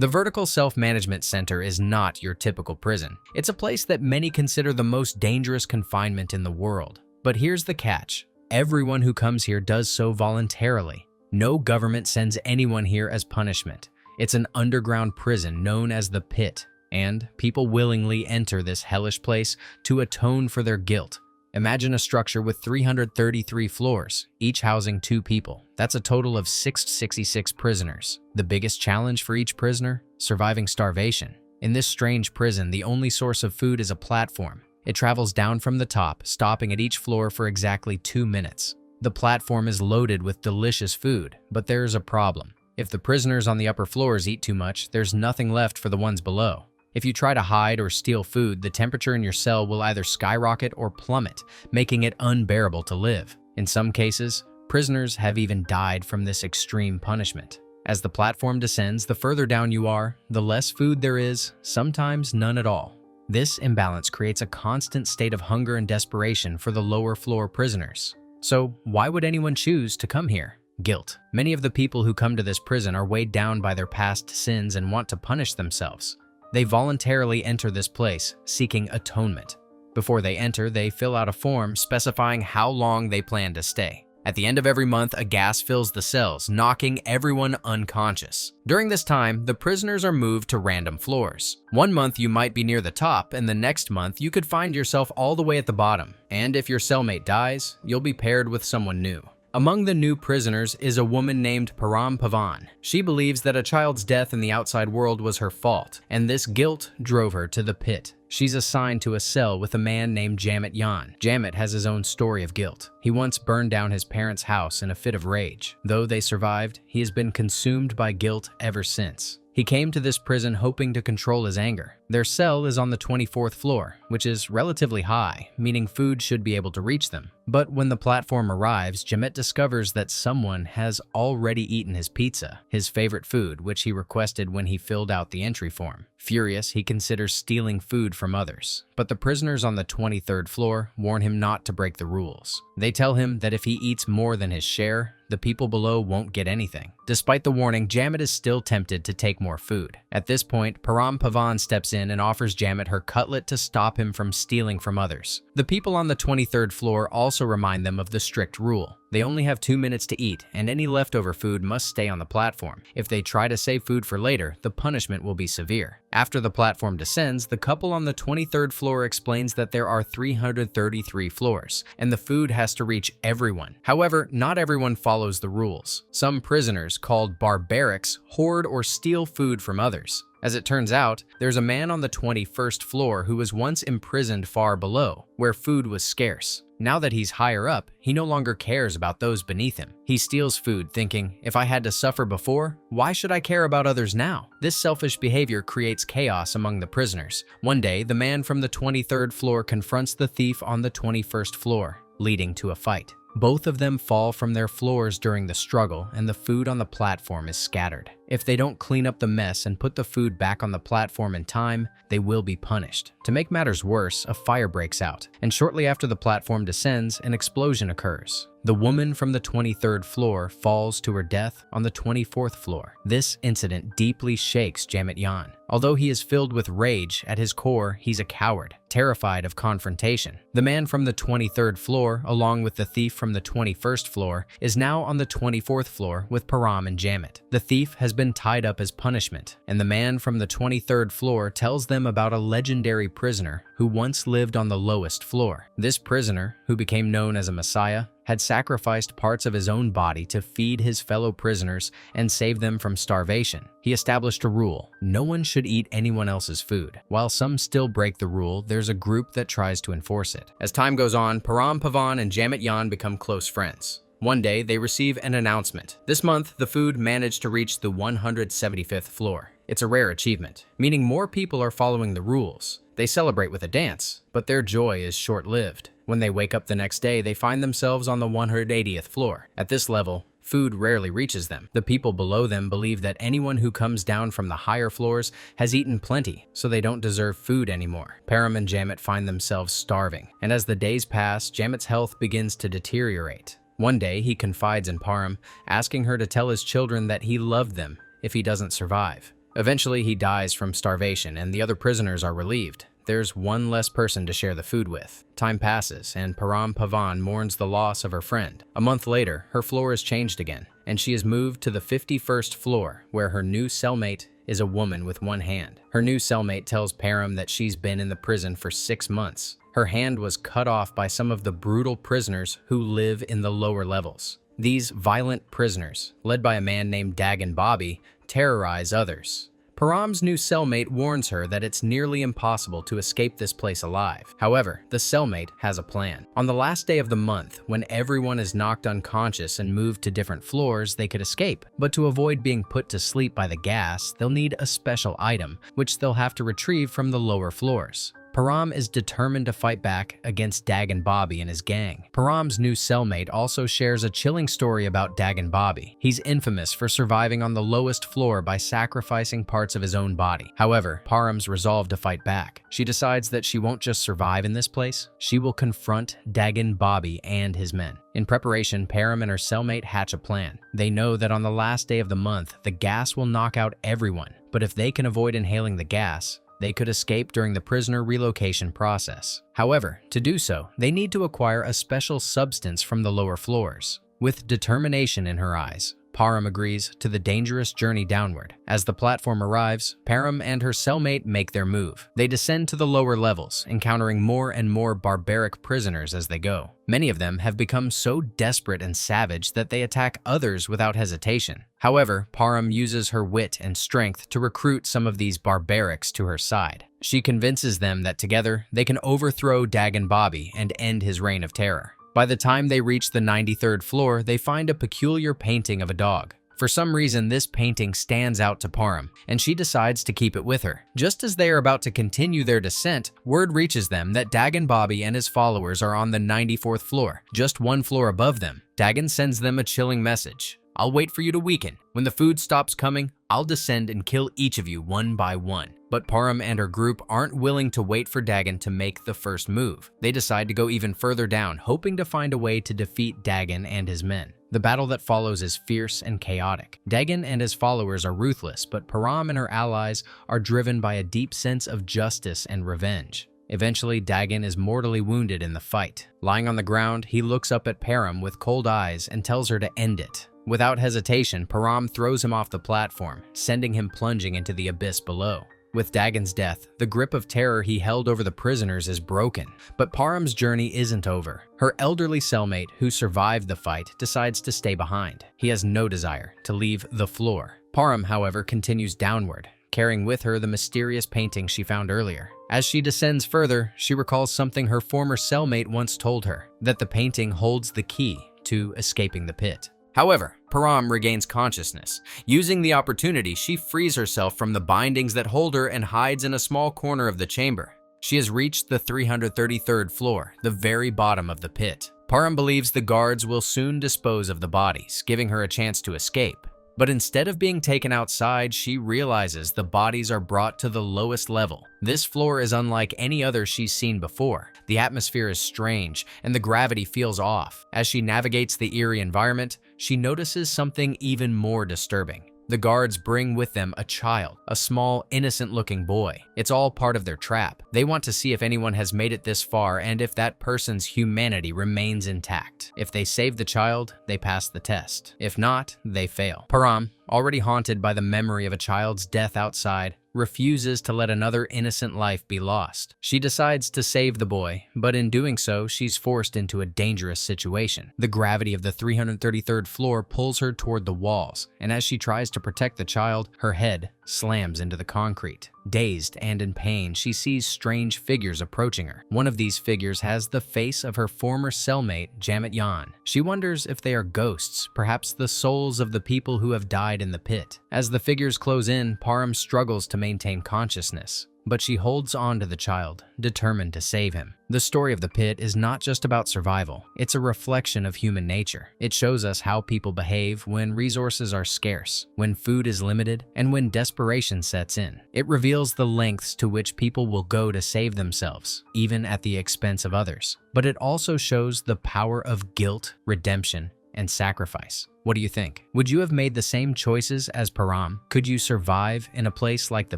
The Vertical Self-Management Center is not your typical prison. It's a place that many consider the most dangerous confinement in the world. But here's the catch. Everyone who comes here does so voluntarily. No government sends anyone here as punishment. It's an underground prison known as the Pit, and people willingly enter this hellish place to atone for their guilt. Imagine a structure with 333 floors, each housing 2 people. That's a total of 666 prisoners. The biggest challenge for each prisoner? Surviving starvation. In this strange prison, the only source of food is a platform. It travels down from the top, stopping at each floor for exactly 2 minutes. The platform is loaded with delicious food, but there's a problem. If the prisoners on the upper floors eat too much, there's nothing left for the ones below. If you try to hide or steal food, the temperature in your cell will either skyrocket or plummet, making it unbearable to live. In some cases, prisoners have even died from this extreme punishment. As the platform descends, the further down you are, the less food there is, sometimes none at all. This imbalance creates a constant state of hunger and desperation for the lower floor prisoners. So, why would anyone choose to come here? Guilt. Many of the people who come to this prison are weighed down by their past sins and want to punish themselves. They voluntarily enter this place, seeking atonement. Before they enter, they fill out a form specifying how long they plan to stay. At the end of every month, a gas fills the cells, knocking everyone unconscious. During this time, the prisoners are moved to random floors. One month you might be near the top, and the next month you could find yourself all the way at the bottom. And if your cellmate dies, you'll be paired with someone new. Among the new prisoners is a woman named Param Pavan. She believes that a child's death in the outside world was her fault, and this guilt drove her to the pit. She's assigned to a cell with a man named Jamit Yan. Jamit has his own story of guilt. He once burned down his parents' house in a fit of rage. Though they survived, he has been consumed by guilt ever since. He came to this prison hoping to control his anger. Their cell is on the 24th floor, which is relatively high, meaning food should be able to reach them. But when the platform arrives, Jamit discovers that someone has already eaten his pizza, his favorite food, which he requested when he filled out the entry form. Furious, he considers stealing food from others. But the prisoners on the 23rd floor warn him not to break the rules. They tell him that if he eats more than his share, the people below won't get anything. Despite the warning, Jamit is still tempted to take more food. At this point, Param Pavan steps in and offers Jamit her cutlet to stop him from stealing from others. The people on the 23rd floor also remind them of the strict rule. They only have 2 minutes to eat, and any leftover food must stay on the platform. If they try to save food for later, the punishment will be severe. After the platform descends, the couple on the 23rd floor explains that there are 333 floors, and the food has to reach everyone. However, not everyone follows the rules. Some prisoners, called barbarics, hoard or steal food from others. As it turns out, there's a man on the 21st floor who was once imprisoned far below, where food was scarce. Now that he's higher up, he no longer cares about those beneath him. He steals food, thinking, if I had to suffer before, why should I care about others now? This selfish behavior creates chaos among the prisoners. One day, the man from the 23rd floor confronts the thief on the 21st floor, leading to a fight. Both of them fall from their floors during the struggle, and the food on the platform is scattered. If they don't clean up the mess and put the food back on the platform in time, they will be punished. To make matters worse, a fire breaks out, and shortly after the platform descends, an explosion occurs. The woman from the 23rd floor falls to her death on the 24th floor. This incident deeply shakes Jamit Yan. Although he is filled with rage, at his core, he's a coward, terrified of confrontation. The man from the 23rd floor, along with the thief from the 21st floor, is now on the 24th floor with Param and Jamit. The thief has been tied up as punishment, and the man from the 23rd floor tells them about a legendary prisoner who once lived on the lowest floor. This prisoner, who became known as a messiah, had sacrificed parts of his own body to feed his fellow prisoners and save them from starvation. He established a rule: no one should eat anyone else's food. While some still break the rule, there's a group that tries to enforce it. As time goes on, Param Pavan and Jamit Yan become close friends. One day, they receive an announcement. This month, the food managed to reach the 175th floor. It's a rare achievement, meaning more people are following the rules. They celebrate with a dance, but their joy is short-lived. When they wake up the next day, they find themselves on the 180th floor. At this level, food rarely reaches them. The people below them believe that anyone who comes down from the higher floors has eaten plenty, so they don't deserve food anymore. Param and Jamit find themselves starving, and as the days pass, Jamit's health begins to deteriorate. One day, he confides in Param, asking her to tell his children that he loved them if he doesn't survive. Eventually, he dies from starvation and the other prisoners are relieved. There's one less person to share the food with. Time passes, and Param Pavan mourns the loss of her friend. A month later, her floor is changed again, and she is moved to the 51st floor, where her new cellmate is a woman with one hand. Her new cellmate tells Param that she's been in the prison for 6 months. Her hand was cut off by some of the brutal prisoners who live in the lower levels. These violent prisoners, led by a man named Dagon Bobby, terrorize others. Param's new cellmate warns her that it's nearly impossible to escape this place alive. However, the cellmate has a plan. On the last day of the month, when everyone is knocked unconscious and moved to different floors, they could escape. But to avoid being put to sleep by the gas, they'll need a special item, which they'll have to retrieve from the lower floors. Param is determined to fight back against Dagon Bobby and his gang. Param's new cellmate also shares a chilling story about Dagon Bobby. He's infamous for surviving on the lowest floor by sacrificing parts of his own body. However, Param's resolved to fight back. She decides that she won't just survive in this place, she will confront Dagon Bobby and his men. In preparation, Param and her cellmate hatch a plan. They know that on the last day of the month, the gas will knock out everyone, but if they can avoid inhaling the gas, they could escape during the prisoner relocation process. However, to do so, they need to acquire a special substance from the lower floors. With determination in her eyes, Param agrees to the dangerous journey downward. As the platform arrives, Param and her cellmate make their move. They descend to the lower levels, encountering more and more barbaric prisoners as they go. Many of them have become so desperate and savage that they attack others without hesitation. However, Param uses her wit and strength to recruit some of these barbarics to her side. She convinces them that together they can overthrow Dagon Bobby and end his reign of terror. By the time they reach the 93rd floor, they find a peculiar painting of a dog. For some reason, this painting stands out to Param, and she decides to keep it with her. Just as they are about to continue their descent, word reaches them that Dagon Bobby and his followers are on the 94th floor, just one floor above them. Dagon sends them a chilling message. "I'll wait for you to weaken. When the food stops coming, I'll descend and kill each of you one by one." But Param and her group aren't willing to wait for Dagon to make the first move. They decide to go even further down, hoping to find a way to defeat Dagon and his men. The battle that follows is fierce and chaotic. Dagon and his followers are ruthless, but Param and her allies are driven by a deep sense of justice and revenge. Eventually, Dagon is mortally wounded in the fight. Lying on the ground, he looks up at Param with cold eyes and tells her to end it. Without hesitation, Param throws him off the platform, sending him plunging into the abyss below. With Dagon's death, the grip of terror he held over the prisoners is broken. But Param's journey isn't over. Her elderly cellmate, who survived the fight, decides to stay behind. He has no desire to leave the floor. Param, however, continues downward, carrying with her the mysterious painting she found earlier. As she descends further, she recalls something her former cellmate once told her, that the painting holds the key to escaping the pit. However, Param regains consciousness. Using the opportunity, she frees herself from the bindings that hold her and hides in a small corner of the chamber. She has reached the 333rd floor, the very bottom of the pit. Param believes the guards will soon dispose of the bodies, giving her a chance to escape. But instead of being taken outside, she realizes the bodies are brought to the lowest level. This floor is unlike any other she's seen before. The atmosphere is strange, and the gravity feels off. As she navigates the eerie environment, she notices something even more disturbing. The guards bring with them a child, a small, innocent-looking boy. It's all part of their trap. They want to see if anyone has made it this far and if that person's humanity remains intact. If they save the child, they pass the test. If not, they fail. Param, already haunted by the memory of a child's death outside, refuses to let another innocent life be lost. She decides to save the boy, but in doing so, she's forced into a dangerous situation. The gravity of the 333rd floor pulls her toward the walls, and as she tries to protect the child, her head slams into the concrete. Dazed and in pain, she sees strange figures approaching her. One of these figures has the face of her former cellmate, Jamit Yan. She wonders if they are ghosts, perhaps the souls of the people who have died in the pit. As the figures close in, Param struggles to maintain consciousness, but she holds on to the child, determined to save him. The story of the pit is not just about survival, it's a reflection of human nature. It shows us how people behave when resources are scarce, when food is limited, and when desperation sets in. It reveals the lengths to which people will go to save themselves, even at the expense of others. But it also shows the power of guilt, redemption, and sacrifice. What do you think? Would you have made the same choices as Param? Could you survive in a place like the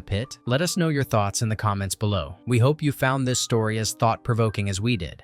pit? Let us know your thoughts in the comments below. We hope you found this story as thought-provoking as we did.